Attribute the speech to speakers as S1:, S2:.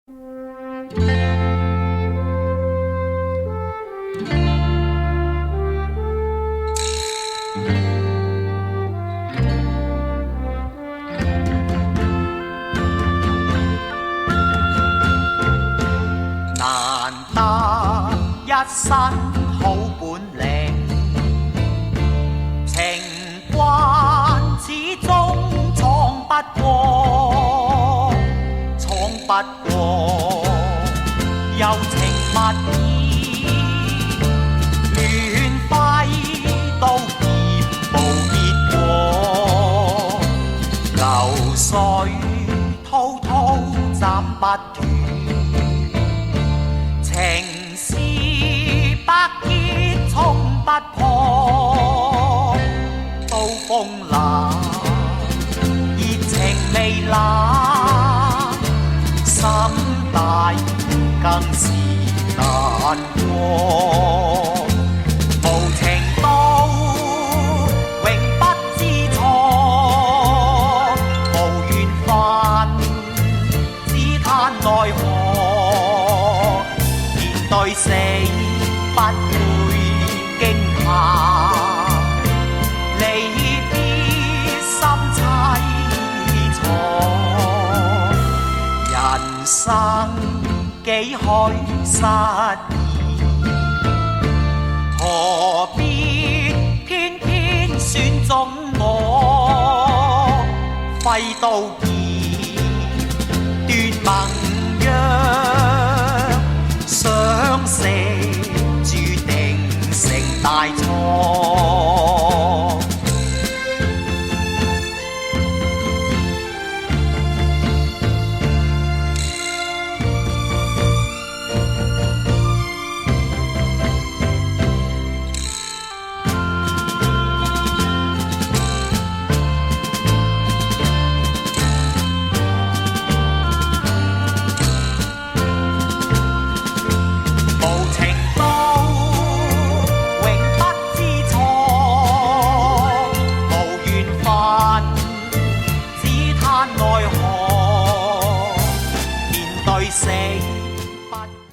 S1: 難得一身好本領，情關始終闖不過，柔情蜜意，亂揮都劍無結果，流水滔滔斬不斷。情是百結衝不破，刀鋒冷，熱情未冷，心大更是難過。無情刀永不知錯，無緣分只嘆奈何。對死不會驚嚇，離別心凄楚。人生幾許失意，何必偏偏選中我，揮刀